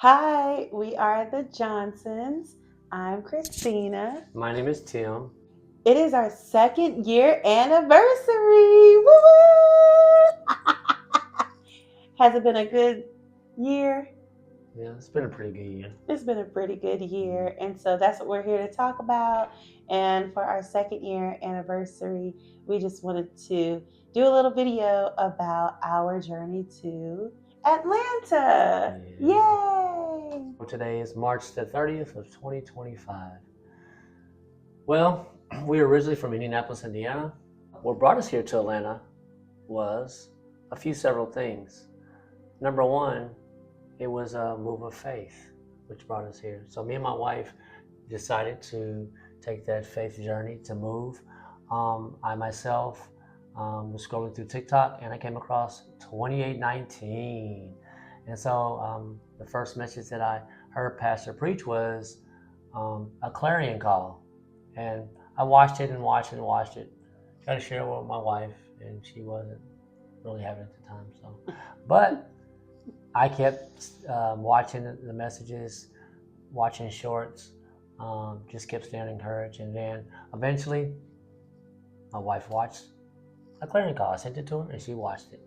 Hi, we are the Johnsons. I'm Christina. My name is Tim. It is our second year anniversary. Woo-woo! Has it been a good year? Yeah, it's been a pretty good year. It's been a pretty good year. And so that's what we're here to talk about. And for our second year anniversary, we just wanted to do a little video about our journey to Atlanta. Yeah. Yay! Today is March the 30th of 2025. Well, we were originally from Indianapolis, Indiana. What brought us here to Atlanta was several things. Number one, it was a move of faith, which brought us here. So me and my wife decided to take that faith journey to move. I myself was scrolling through TikTok and I came across 2819. And so the first message that I heard Pastor preach was a clarion call. And I watched it and watched it and watched it. Tried to share it with my wife, and she wasn't really having it at the time. So, but I kept watching the messages, watching shorts, just kept staying encouraged. And then eventually, my wife watched a clarion call. I sent it to her, and she watched it.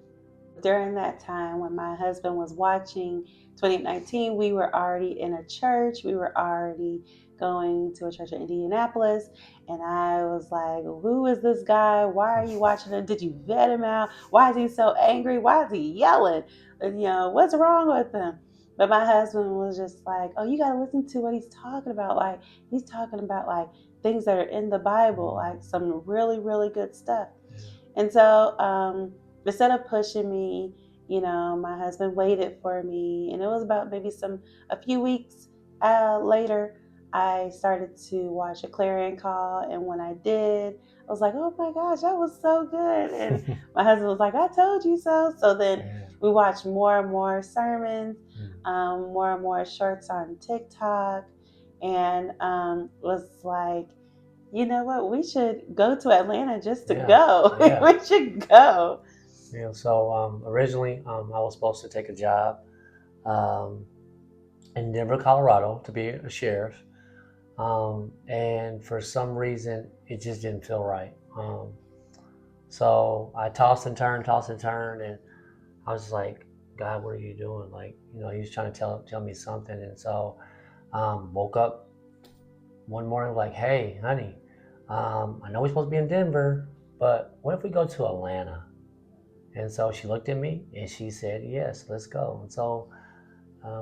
During that time when my husband was watching 2019, we were already in a church. We were already going to a church in Indianapolis. And I was like, who is this guy? Why are you watching him? Did you vet him out? Why is he so angry? Why is he yelling? What's wrong with him? But my husband was just like, oh, you got to listen to what he's talking about. Like, he's talking about like things that are in the Bible, like some really, really good stuff. And so, instead of pushing me, my husband waited for me, and it was about maybe a few weeks later, I started to watch a clarion call, and when I did, I was like, oh my gosh, that was so good. And my husband was like, I told you so. So then we watched more and more sermons, more and more shorts on TikTok, and was like, you know what? We should go to Atlanta just to go. Yeah. We should go. So originally, I was supposed to take a job in Denver, Colorado, to be a sheriff, and for some reason, it just didn't feel right. So I tossed and turned, and I was like, God, what are you doing? Like, he was trying to tell me something, and so woke up one morning like, hey, honey, I know we're supposed to be in Denver, but what if we go to Atlanta? And so she looked at me and she said, yes, let's go. And so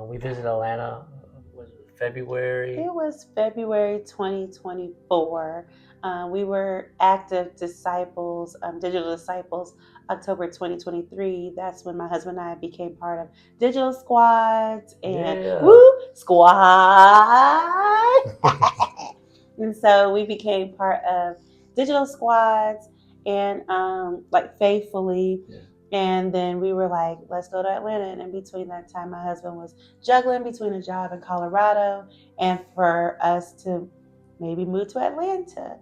we visited Atlanta. Was it February? It was February 2024. We were active disciples, digital disciples, October 2023. That's when my husband and I became part of digital squads and squad. And so we became part of digital squads and like faithfully. Yeah. And then we were like, let's go to Atlanta. And in between that time, my husband was juggling between a job in Colorado and for us to maybe move to Atlanta.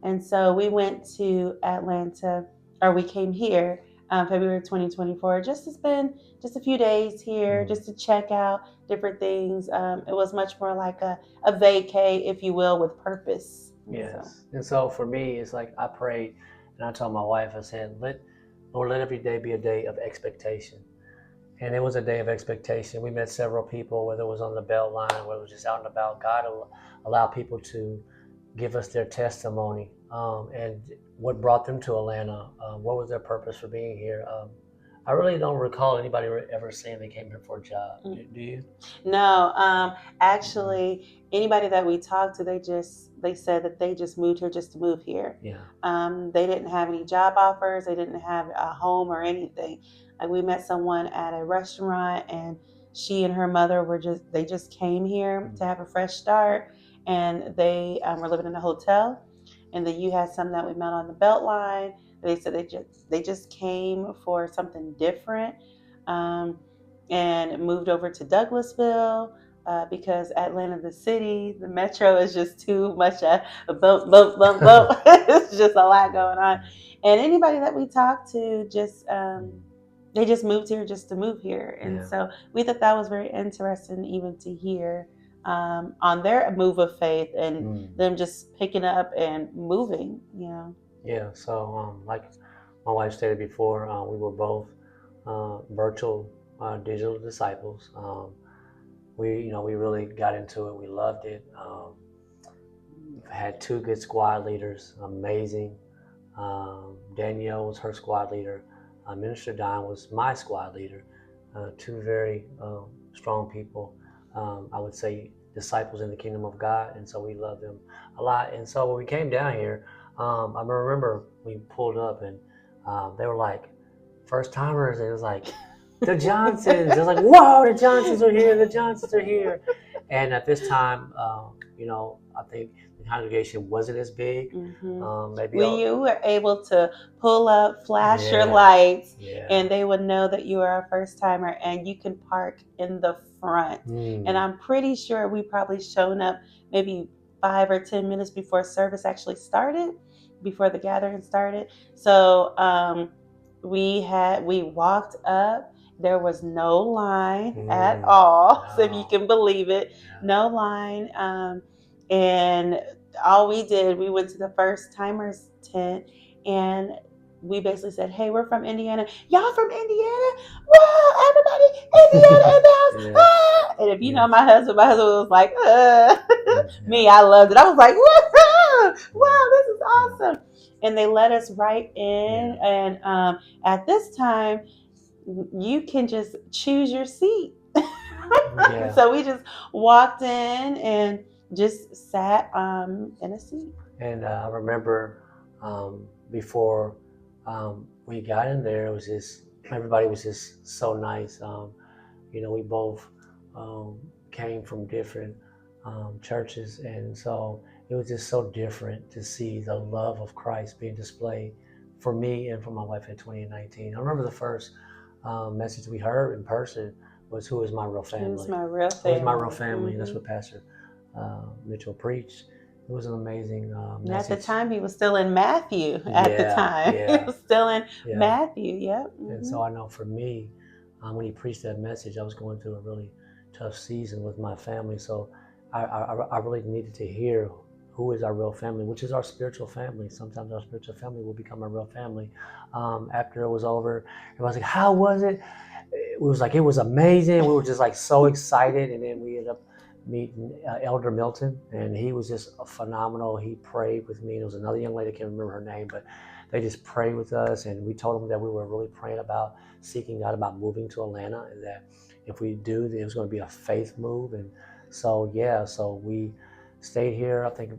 And so we went to Atlanta, or we came here February 2024, just to spend just a few days here, just to check out different things. It was much more like a vacay, if you will, with purpose. Yes. And so for me, it's like I prayed and I told my wife, I said, Lord, let every day be a day of expectation. And it was a day of expectation. We met several people, whether it was on the Beltline, whether it was just out and about. God will allow people to give us their testimony and what brought them to Atlanta. What was their purpose for being here? I really don't recall anybody ever saying they came here for a job. Do you? No, actually, anybody that we talked to, they said that they just moved here just to move here. Yeah. They didn't have any job offers. They didn't have a home or anything. Like we met someone at a restaurant, and she and her mother they just came here to have a fresh start, and they were living in a hotel. And then you had some that we met on the Beltline. They said they just came for something different, and moved over to Douglasville because Atlanta, the city, the metro is just too much. It's just a lot going on. And anybody that we talked to just they just moved here just to move here. And so we thought that was very interesting even to hear on their move of faith and them just picking up and moving, Yeah, so like my wife stated before, we were both virtual digital disciples. We really got into it. We loved it. Had two good squad leaders, amazing. Danielle was her squad leader. Minister Don was my squad leader. Two very strong people. I would say disciples in the kingdom of God, and so we loved them a lot. And so when we came down here, I remember we pulled up and they were like first timers, and it was like the Johnsons. It was like, whoa, the Johnsons are here. The Johnsons are here. And at this time, I think the congregation wasn't as big. Maybe you were able to pull up, flash your lights, and they would know that you are a first timer, and you can park in the front. And I'm pretty sure we probably shown up maybe 5 or 10 minutes before service actually started, before the gathering started. So we walked up. There was no line at all. So if you can believe it, no line. And all we did, we went to the first timers tent and we basically said, hey, we're from Indiana. Y'all from Indiana? Whoa, everybody, Indiana in the house. Ah! And if you know my husband was like, me, I loved it. I was like, wow, this is awesome. And they let us right in. And at this time, you can just choose your seat. So we just walked in and just sat in a seat. And I remember before we got in there, it was just, everybody was just so nice. We both came from different churches, and so it was just so different to see the love of Christ being displayed for me and for my wife in 2019. I remember the first message we heard in person was, "Who is my real family?" Who's my real family? Who is my real family? And that's what Pastor Mitchell preached. It was an amazing message. At the time, he was still in Matthew. At the time, he was still in Matthew. Yep. And so I know for me, when he preached that message, I was going through a really tough season with my family. So I really needed to hear who is our real family, which is our spiritual family. Sometimes our spiritual family will become our real family. After it was over, everyone was like, "How was it?" It was like, it was amazing. We were just like so excited, and then we ended up meeting Elder Milton, and he was just phenomenal. He prayed with me. And there was another young lady, I can't remember her name, but they just prayed with us, and we told them that we were really praying about seeking God about moving to Atlanta, and that if we do, it was going to be a faith move. And so so we stayed here. I think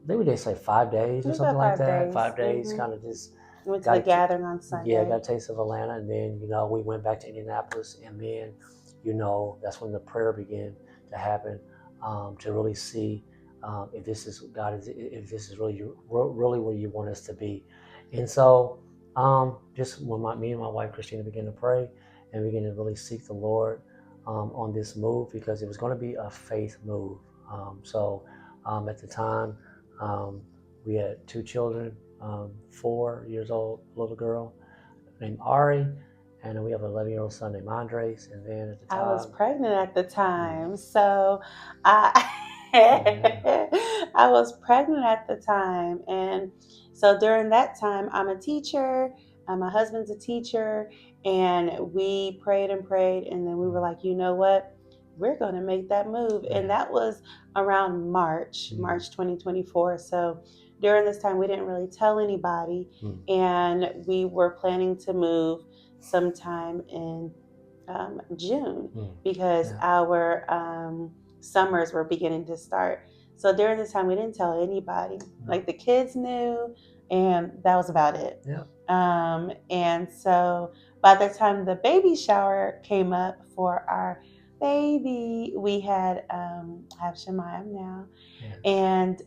maybe they say 5 days or something like that. 5 days, kind of just went to the gathering on Sunday. Yeah, got a taste of Atlanta, and then we went back to Indianapolis, and then that's when the prayer began to happen, to really see if this is if this is really where you want us to be. And so just when me and my wife Christina began to pray and began to really seek the Lord on this move, because it was going to be a faith move. At the time, we had 2 children, 4 years old little girl named Ari, and then we have an 11-year-old son named Andres. And then at the time, I was pregnant at the time, so I was pregnant at the time, and so during that time, I'm a teacher. My husband's a teacher, and we prayed, and then we were like, you know what? We're going to make that move. And that was around March 2024. So during this time, we didn't really tell anybody. And we were planning to move sometime in June because our summers were beginning to start. So during this time, we didn't tell anybody. Like the kids knew, and that was about it. And so by the time the baby shower came up for our baby, we had have Shemayim now, and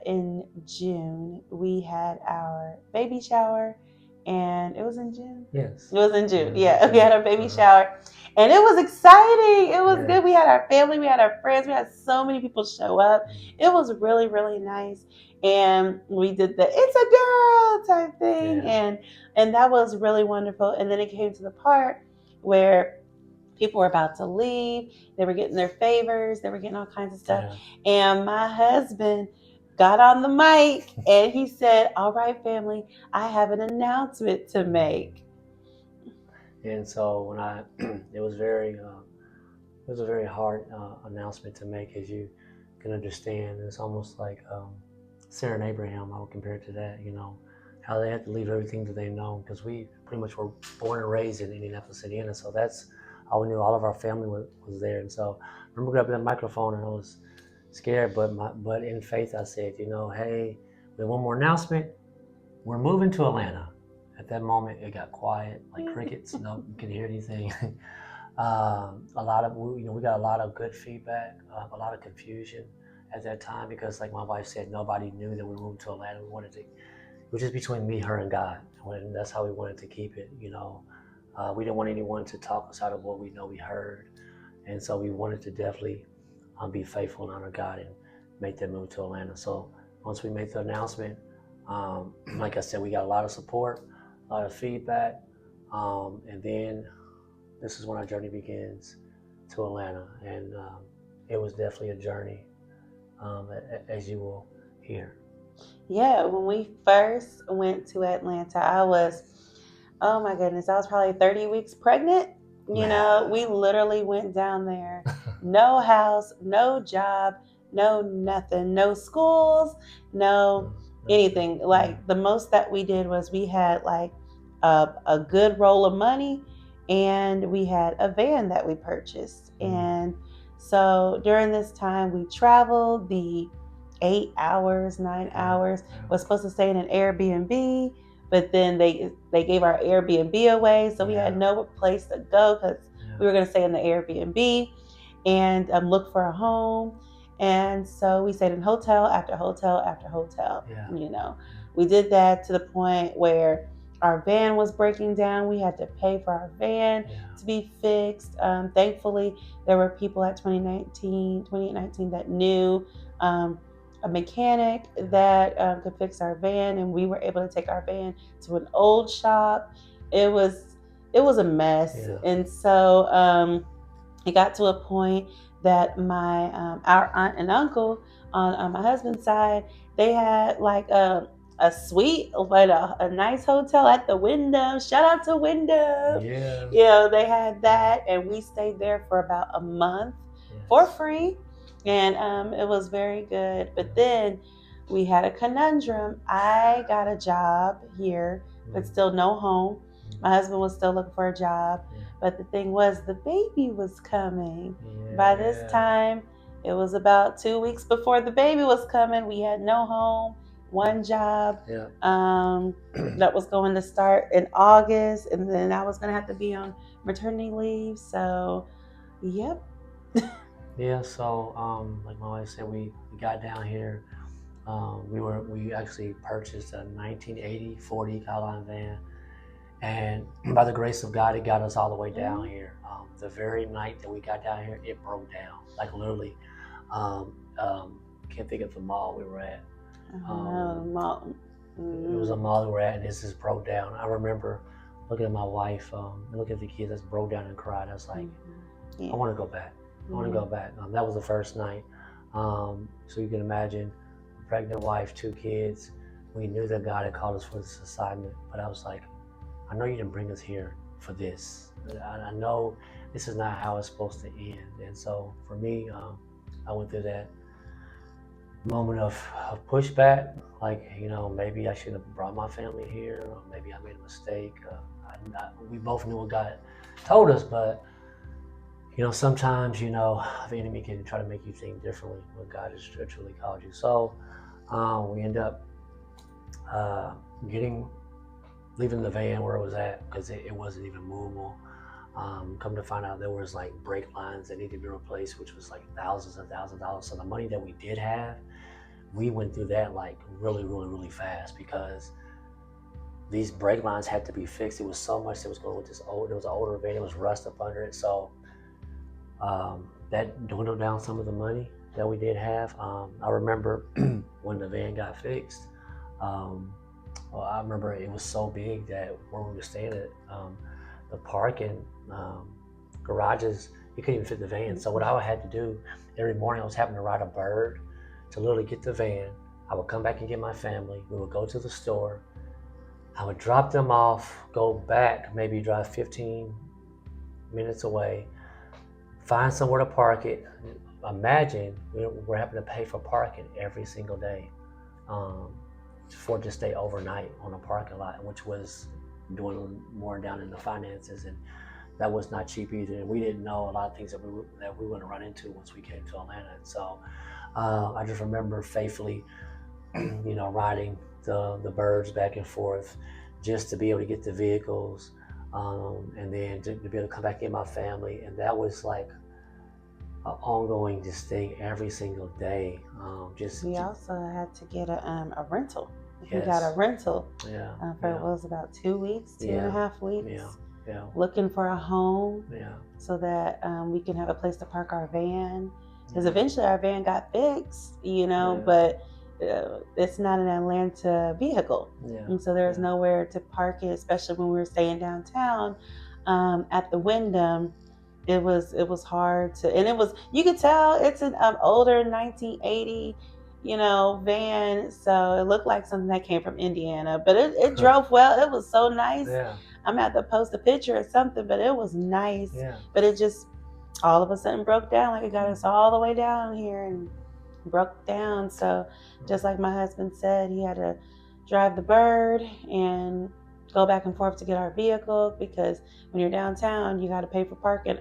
in June we had our baby shower, and it was in June. Yes, it was in June. We had our baby shower, and it was exciting. It was good. We had our family, we had our friends, we had so many people show up. It was really, really nice, and we did the "it's a girl" type thing, and that was really wonderful. And then it came to the part where people were about to leave. They were getting their favors. They were getting all kinds of stuff. Yeah. And my husband got on the mic and he said, "All right, family, I have an announcement to make." And so when it was a very hard announcement to make, as you can understand. It's almost like Sarah and Abraham. I would compare it to that. How they had to leave everything that they know, because we pretty much were born and raised in Indianapolis, Indiana. So that's all we knew. All of our family was there, and so I remember grabbing that microphone and I was scared, but in faith I said, hey, we have one more announcement. We're moving to Atlanta. At that moment, it got quiet, like crickets. No, you couldn't hear anything. We got a lot of good feedback, a lot of confusion at that time, because, like my wife said, nobody knew that we were moving to Atlanta. It was just between me, her, and God, and that's how we wanted to keep it. We didn't want anyone to talk us out of what we know we heard, and so we wanted to definitely be faithful and honor God and make that move to Atlanta. So once we made the announcement, like I said, we got a lot of support, a lot of feedback, and then this is when our journey begins to Atlanta, and it was definitely a journey, as you will hear. Yeah, when we first went to Atlanta, oh my goodness, I was probably 30 weeks pregnant. We literally went down there, no house, no job, no nothing, no schools, no anything. Like the most that we did was we had like a good roll of money, and we had a van that we purchased. And so during this time, we traveled the 8 hours, 9 hours. Was supposed to stay in an Airbnb, but then they gave our Airbnb away, so we had no place to go because we were going to stay in the Airbnb and look for a home. And so we stayed in hotel after hotel after hotel. We did that to the point where our van was breaking down. We had to pay for our van to be fixed. Thankfully, there were people at 2019 that knew a mechanic that could fix our van, and we were able to take our van to an old shop. It was a mess, and so it got to a point that our aunt and uncle on my husband's side, they had like a suite, like a nice hotel at the Wyndham. Shout out to Wyndham. They had that, and we stayed there for about a month for free. And it was very good. But then we had a conundrum. I got a job here, but still no home. My husband was still looking for a job. But the thing was, the baby was coming. By this time, it was about 2 weeks before the baby was coming. We had no home, one job that was going to start in August. And then I was going to have to be on maternity leave. So, yep. So like my wife said, we got down here. We actually purchased a 1980 Ford Econoline van, and by the grace of God, it got us all the way down here. The very night that we got down here, it broke down, like literally. Can't think of the mall we were at. It was a mall we were at, and this just broke down. I remember looking at my wife, and looking at the kids, that broke down and cried. I was like, I want to go back. I want to go back. That was the first night. So you can imagine, a pregnant wife, 2 kids. We knew that God had called us for this assignment, but I was like, I know you didn't bring us here for this. I know this is not how it's supposed to end. And so for me, I went through that moment of pushback, like, maybe I should have brought my family here, or maybe I made a mistake. We both knew what God told us, but sometimes, the enemy can try to make you think differently when God has truly called you. So we end up leaving the van where it was at, because it wasn't even movable. Come to find out, there was like brake lines that needed to be replaced, which was like thousands and thousands of dollars. So the money that we did have, we went through that like really, really, really fast, because these brake lines had to be fixed. It was so much that was going with there was an older van, it was rust up under it. So that dwindled down some of the money that we did have. I remember when the van got fixed, I remember it was so big that where we were staying at, the parking garages, you couldn't even fit the van. So what I had to do every morning, I was having to ride a bird to literally get the van. I would come back and get my family. We would go to the store. I would drop them off, go back, maybe drive 15 minutes away, find somewhere to park it. Imagine we're having to pay for parking every single day for to stay overnight on a parking lot, which was doing more down in the finances, and that was not cheap either. And we didn't know a lot of things that we were going to run into once we came to Atlanta. And so I just remember faithfully, riding the birds back and forth just to be able to get the vehicles, and then to be able to come back and get my family. And that was like an ongoing just thing every single day. We also had to get a rental. Yes. We got a rental for Yeah. what was about 2 weeks, 2.5 weeks. Yeah. Looking for a home, Yeah. so that we can have a place to park our van. Because eventually our van got fixed, but it's not an Atlanta vehicle. Yeah. And so there's nowhere to park it, especially when we were staying downtown. At the Wyndham, it was hard to, and you could tell it's an older 1980 van, so it looked like something that came from Indiana, but it drove well. It was so nice. I'm gonna have to post a picture or something, but it was nice. But it just all of a sudden broke down. Like, it got us all the way down here and broke down. So just like my husband said, he had to drive the bird and go back and forth to get our vehicle, because when you're downtown, you got to pay for parking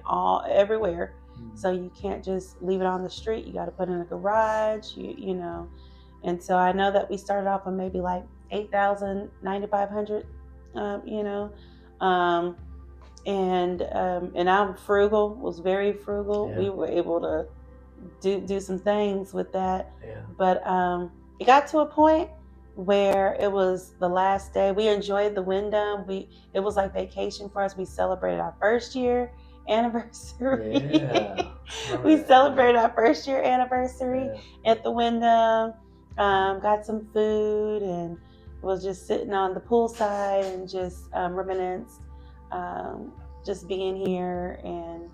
everywhere. So you can't just leave it on the street. You got to put it in a garage, And so I know that we started off on maybe like $8,000, $9,500, and I'm frugal, was very frugal. We were able to do some things with that. But it got to a point where it was the last day. We enjoyed the Wyndham. It was like vacation for us. We celebrated our first year anniversary. We celebrated our first year anniversary at the Wyndham. Got some food and was just sitting on the poolside and just reminisced, just being here and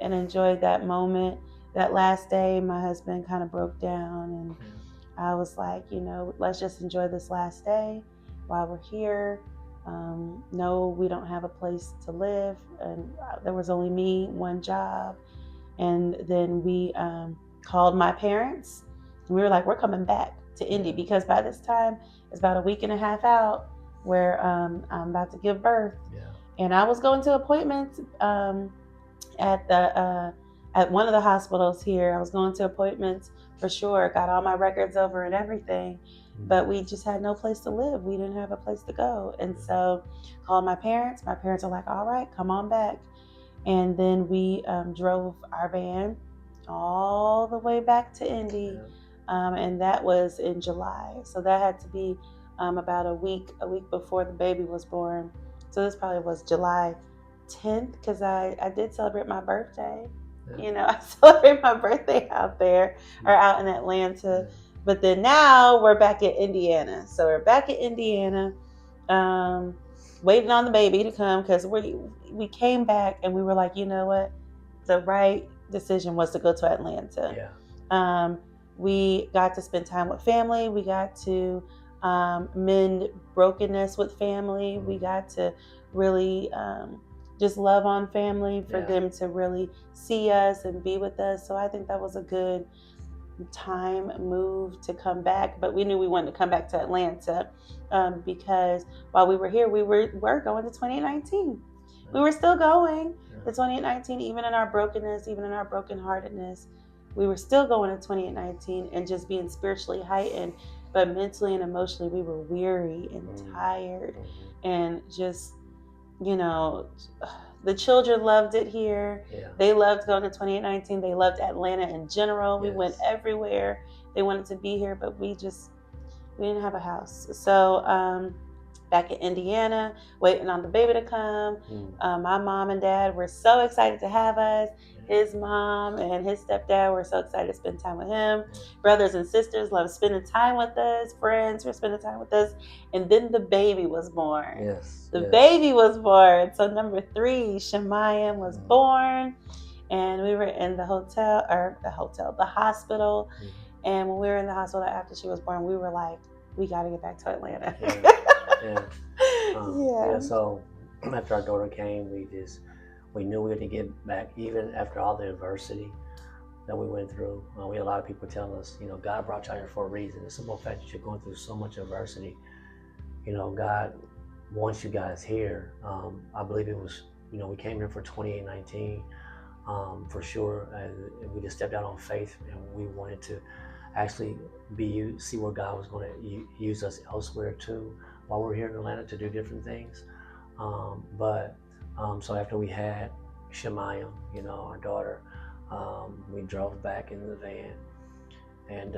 enjoyed that moment. That last day, my husband kind of broke down, and I was like, let's just enjoy this last day while we're here. No, we don't have a place to live, and there was only me, one job. And then we called my parents, and we were like, we're coming back to Indy, because by this time it's about a week and a half out where I'm about to give birth. And I was going to appointments at one of the hospitals here. I was going to appointments for sure, got all my records over and everything, but we just had no place to live. We didn't have a place to go. And so called my parents. My parents are like, all right, come on back. And then we drove our van all the way back to Indy. And that was in July. So that had to be about a week before the baby was born. So this probably was July 10th, because I did celebrate my birthday. I celebrate my birthday out there, or out in Atlanta. But then now we're back in Indiana. So we're back in Indiana, waiting on the baby to come, because we came back and we were like, you know what? The right decision was to go to Atlanta. We got to spend time with family. We got to mend brokenness with family. We got to really just love on family, for them to really see us and be with us. So I think that was a good time move to come back. But we knew we wanted to come back to Atlanta, because while we were here, we were going to 2019. We were still going to 2019, even in our brokenness, even in our brokenheartedness. We were still going to 2019 and just being spiritually heightened, but mentally and emotionally we were weary and tired, and just, the children loved it here. They loved going to 2019. They loved Atlanta in general. We went everywhere. They wanted to be here, but we didn't have a house. So back in Indiana, waiting on the baby to come. My mom and dad were so excited to have us. his mom and his stepdad were so excited to spend time with him. Brothers and sisters loved spending time with us. Friends were spending time with us. And then the baby was born. Yes. The baby was born. So number 3, Shemayim was born. And we were in the hospital. And when we were in the hospital after she was born, we were like, we got to get back to Atlanta. So after our daughter came, we knew we had to get back, even after all the adversity that we went through. We had a lot of people telling us, God brought you out here for a reason. The simple fact that you're going through so much adversity, God wants you guys here. I believe it was, we came here for 2819 for sure. And we just stepped out on faith, and we wanted to actually see where God was going to use us elsewhere too, while we're here in Atlanta, to do different things. So after we had Shemayim, our daughter, we drove back in the van, and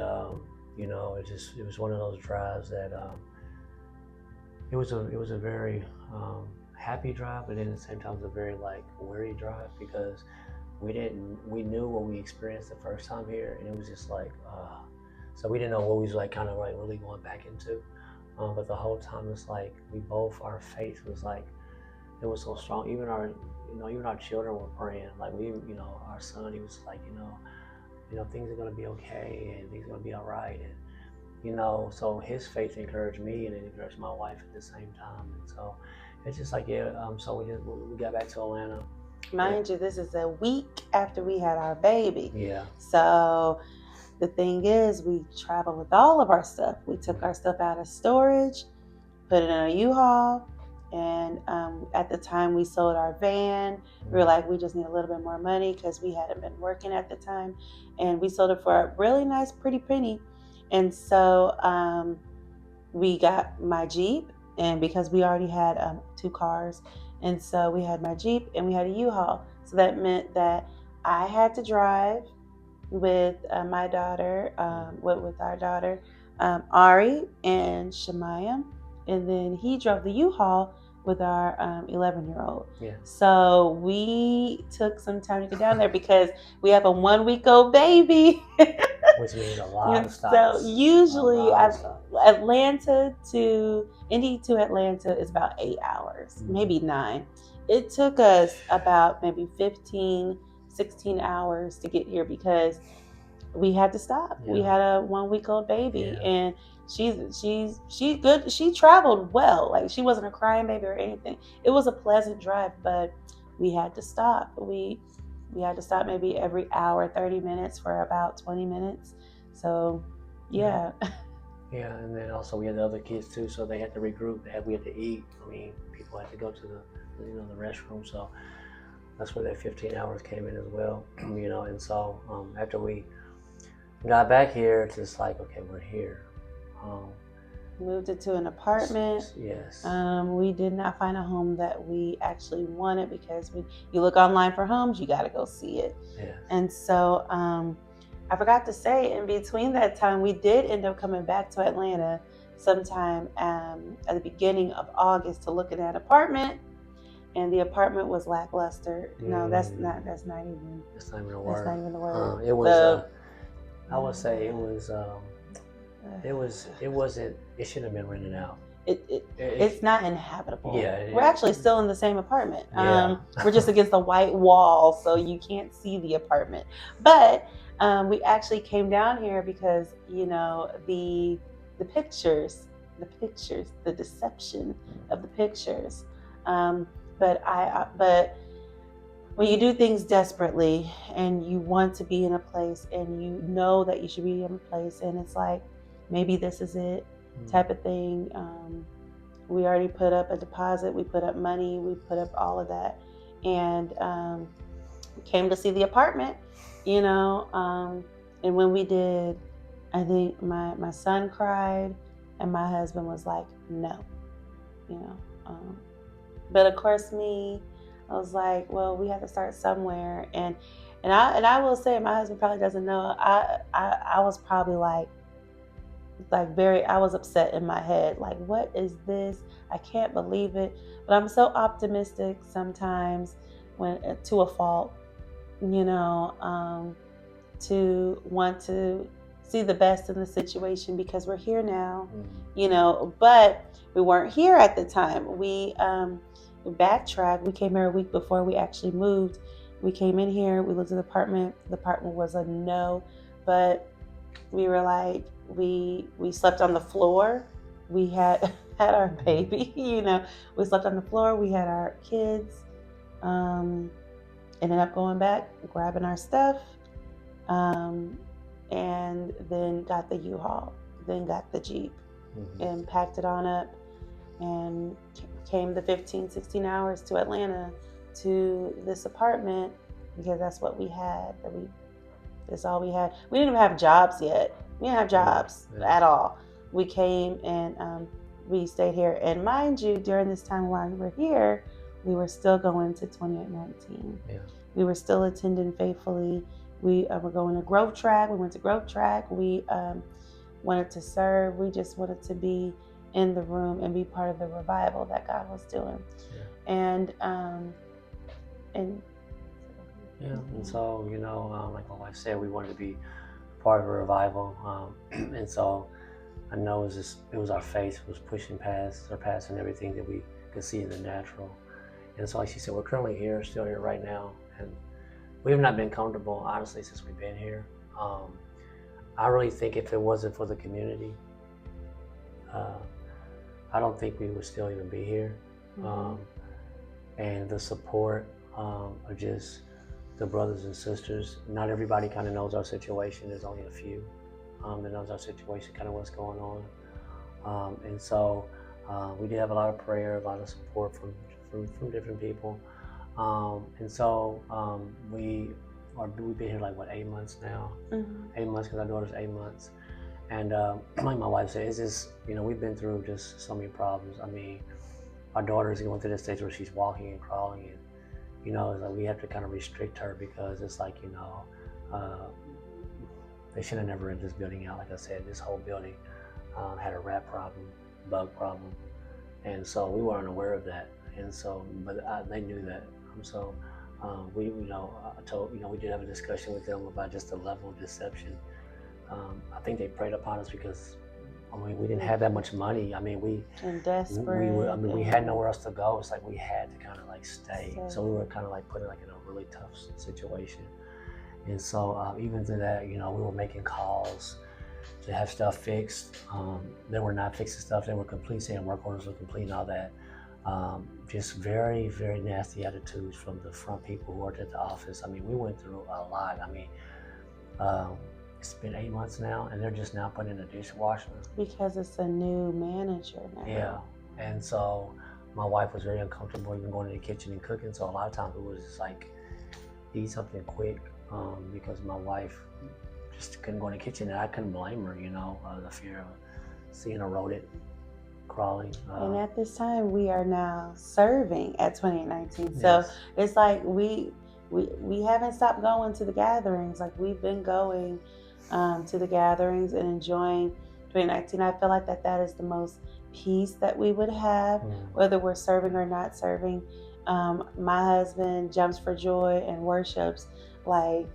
it was one of those drives that it was a very happy drive, but then at the same time it was a very weary drive, because we knew what we experienced the first time here, and it was just so we didn't know what we was really going back into. But the whole time it's our faith was it was so strong. Even our children were praying. Our son, he was things are going to be okay, and things are going to be all right. And, so his faith encouraged me, and it encouraged my wife at the same time. And so it's just so we got back to Atlanta. Mind you, this is a week after we had our baby. Yeah. So the thing is, we traveled with all of our stuff. We took our stuff out of storage, put it in a U-Haul, and at the time we sold our van. We were like, we just need a little bit more money because we hadn't been working at the time, and we sold it for a really nice, pretty penny. And so we got my Jeep, and because we already had 2 cars, and so we had my Jeep and we had a U-Haul. So that meant that I had to drive with my daughter, with our daughter, Ari and Shemayim, and then he drove the U-Haul with our 11-year-old. Yeah. So we took some time to get down there because we have a 1-week-old baby. Which means a lot of stops. So usually Atlanta to Indy to Atlanta is about 8 hours, maybe 9. It took us about maybe 15, 16 hours to get here because we had to stop. Yeah. We had a 1-week-old baby, and she's good. She traveled well. She wasn't a crying baby or anything. It was a pleasant drive, but we had to stop. We had to stop maybe every hour, 30 minutes for about 20 minutes. So, yeah. Yeah, and then also we had the other kids too, so they had to regroup. We had to eat. People had to go to the restroom, so that's where that 15 hours came in as well. And so after we got back here, it's just okay, we're here. Moved into an apartment. Yes. We did not find a home that we actually wanted because you look online for homes, you got to go see it. Yes. And so I forgot to say, in between that time, we did end up coming back to Atlanta sometime at the beginning of August to look at that apartment. And the apartment was lackluster. No, that's not even the word. That's not even the word. It was. I would say it was. It wasn't. It shouldn't have been rented out. It's not inhabitable. Yeah. We're actually still in the same apartment. Yeah. We're just against the white wall, so you can't see the apartment. But we actually came down here because the pictures, the deception of the pictures. But when you do things desperately and you want to be in a place and you know that you should be in a place and it's maybe this is it type of thing. We already put up a deposit, we put up money, we put up all of that, and came to see the apartment, and when we did, I think my son cried and my husband was like, no, but of course I was like, well, we have to start somewhere, and I will say, my husband probably doesn't know, I was probably I was upset in my head, what is this? I can't believe it. But I'm so optimistic sometimes, when to a fault, to want to see the best in the situation because we're here now, but we weren't here at the time. We backtracked. We came here a week before we actually moved. We came in here, we looked at the apartment. The apartment was a no, but we were like, we slept on the floor. We had our baby, we slept on the floor. We had our kids. Ended up going back, grabbing our stuff, and then got the U-Haul, then got the Jeep, and packed it on up, and came the 15, 16 hours to Atlanta to this apartment because that's what we had. That's all we had. We didn't even have jobs yet. We didn't have jobs at all. We came and we stayed here. And mind you, during this time while we were here, we were still going to 2819. Yeah. We were still attending faithfully. We were going to Growth Track. We went to Growth Track. We wanted to serve. We just wanted to be in the room and be part of the revival that God was doing. Yeah. And so, like my wife said, we wanted to be part of a revival. And so I know it was our faith was surpassing everything that we could see in the natural. And so like she said, we're currently still here right now. And we have not been comfortable, honestly, since we've been here. I really think if it wasn't for the community, I don't think we would still even be here. And the support of just the brothers and sisters. Not everybody kind of knows our situation. There's only a few that knows our situation, kind of what's going on. And so we did have a lot of prayer, a lot of support from different people. And so we've been here like 8 months now. 8 months because our daughter's 8 months. And like my wife said, it's just, we've been through just so many problems. I mean, our daughter is going through the stage where she's walking and crawling, and it's like we have to kind of restrict her because it's like, they should have never rented this building out. Like I said, this whole building had a rat problem, bug problem, and so we weren't aware of that. And so, but they knew that. So we, I told, we did have a discussion with them about just the level of deception. I think they preyed upon us because, we didn't have that much money. I mean, we desperate. We had nowhere else to go. It's like we had to kind of like stay. So we were kind of like put in like in a really tough situation. And so even to that, we were making calls to have stuff fixed. They were not fixing stuff. They were complete, saying work orders were complete and all that. Just very, very nasty attitudes from the front people who worked at the office. I mean, we went through a lot. I mean, it's been 8 months now, and they're just now putting in a dishwasher. Because it's a new manager now. Yeah, and so my wife was very uncomfortable even going to the kitchen and cooking. So a lot of times it was just like, eat something quick, because my wife just couldn't go in the kitchen, and I couldn't blame her, the fear of seeing a rodent crawling. And at this time, we are now serving at 2819. So it's like we haven't stopped going to the gatherings. Like we've been going to the gatherings and enjoying 2019. I feel like that is the most peace that we would have, whether we're serving or not serving. My husband jumps for joy and worships like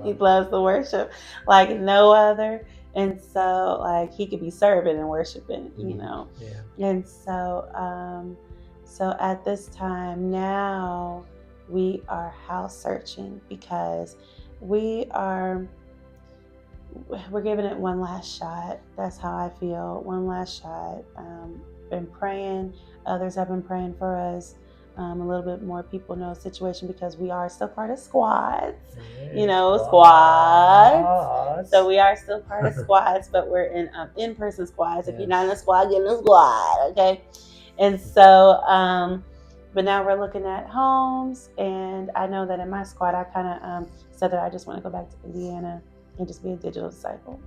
he loves the worship like no other. And so like he could be serving and worshiping, And so so at this time now we are house searching because we're giving it one last shot. That's how I feel. One last shot. Been praying. Others have been praying for us. A little bit more people know the situation because we are still part of squads. Squads. So we are still part of squads, but we're in in-person squads. If you're not in a squad, get in a squad, okay? And so, but now we're looking at homes, and I know that in my squad, I kind of said that I just want to go back to Indiana and just be a digital disciple,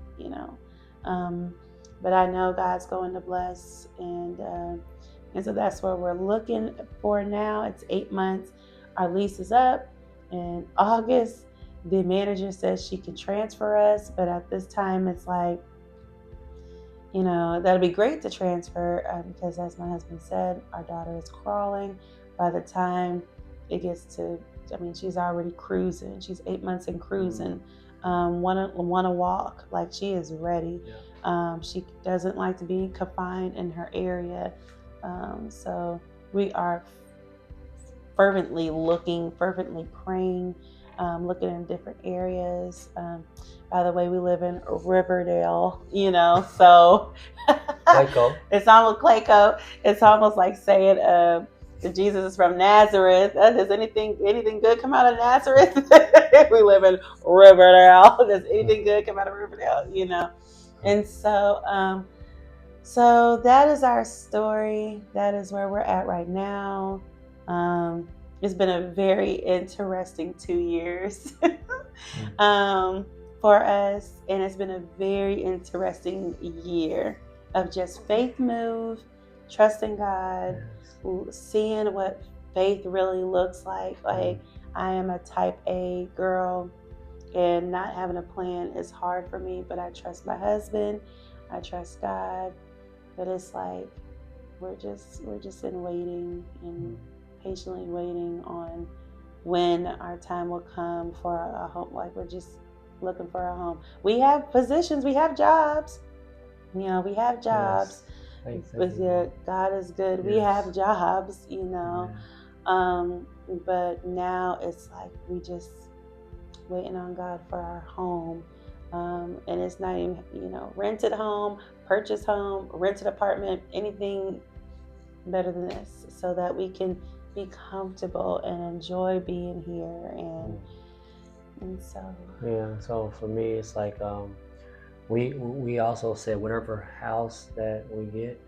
But I know God's going to bless, and so that's what we're looking for now. It's 8 months. Our lease is up in August. The manager says she can transfer us, but at this time it's like, that'll be great to transfer because as my husband said, our daughter is crawling. By the time it gets to she's already cruising. She's 8 months in cruising. Want to walk. Like, she is ready. She doesn't like to be confined in her area. So we are fervently looking, fervently praying, looking in different areas. By the way, we live in Riverdale, so Clayco. It's almost Clayco. It's almost like saying Jesus is from Nazareth. Does anything good come out of Nazareth? We live in Riverdale. Does anything good come out of Riverdale? And so so that is our story. That is where we're at right now. It's been a very interesting 2 years for us, and it's been a very interesting year of just faith move, trusting God, seeing what faith really looks like. Like, I am a type A girl, and not having a plan is hard for me, but I trust my husband, I trust God. But it's like we're just in waiting and patiently waiting on when our time will come for a home. Like, we're just looking for a home. We have positions, we have jobs. We have jobs. Yes. God is good. Yes. We have jobs, but now it's like we just waiting on God for our home. And it's not even, rented home, purchased home, rented apartment, anything better than this, so that we can be comfortable and enjoy being here. And so for me, it's like we also said whatever house that we get,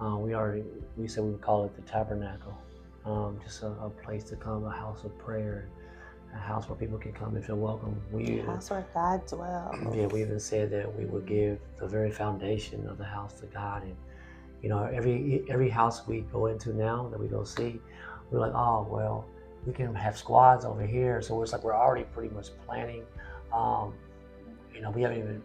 we said we would call it the tabernacle, just a place to come, a house of prayer, a house where people can come and feel welcome. A house where God dwells. Yeah, we even said that we would give the very foundation of the house to God. And every house we go into now that we go see, we're like, oh well, we can have squads over here. So it's like we're already pretty much planning. We haven't even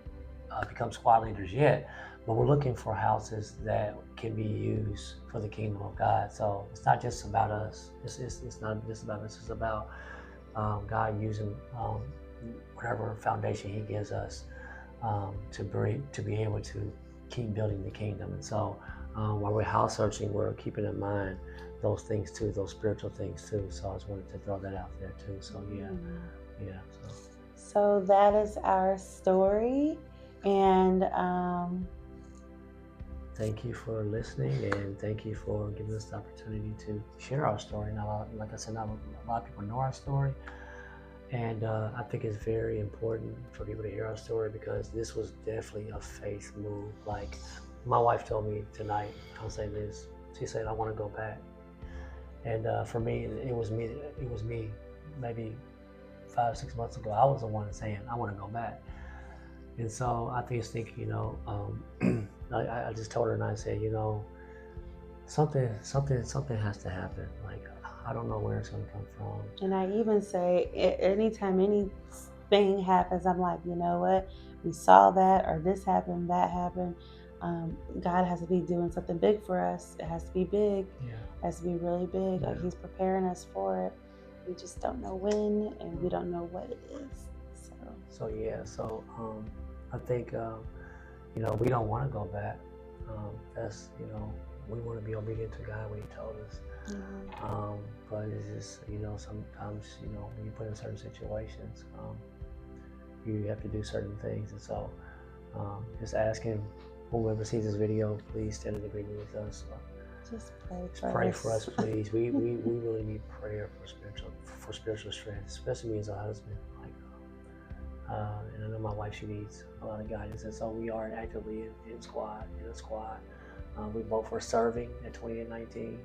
become squad leaders yet, but we're looking for houses that can be used for the kingdom of God. So it's not just about us. It's not just about us. It's about God using whatever foundation He gives us to be able to keep building the kingdom. And so while we're house searching, we're keeping in mind those things too, those spiritual things too. So I just wanted to throw that out there too. So So that is our story, and thank you for listening, and thank you for giving us the opportunity to share our story. Now, like I said, not a lot of people know our story, and I think it's very important for people to hear our story, because this was definitely a faith move. Like, my wife told me tonight, I'll say this, she said, I want to go back. And for me, it was me maybe 5-6 months ago. I was the one saying, I want to go back. And so I just think, I just told her, and I said, something has to happen. Like, I don't know where it's going to come from. And I even say, anytime anything happens, I'm like, you know what? We saw that, or this happened, that happened. God has to be doing something big for us. It has to be big. Yeah. It has to be really big. Yeah. Like, He's preparing us for it. We just don't know when, and we don't know what it is. So I think, we don't want to go back. That's, we want to be obedient to God when He told us. Mm-hmm. But it's just, sometimes, when you put in certain situations, you have to do certain things. And so just asking whoever sees this video, please stand in agreement with us. Just pray for us, please. We really need prayer for spiritual strength, especially me as a husband. And I know my wife, she needs a lot of guidance. And so we are actively in a squad. We both were serving at 2019.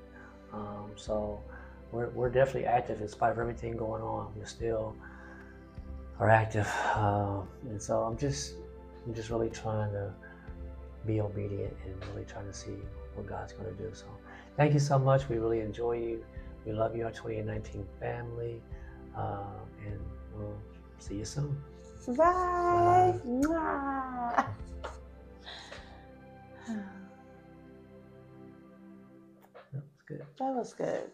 So we're definitely active in spite of everything going on. We still are active. And so I'm just really trying to be obedient and really trying to see what God's going to do. So thank you so much. We really enjoy you. We love you, our 2019 family. And we'll see you soon. Bye. That was good. That was good.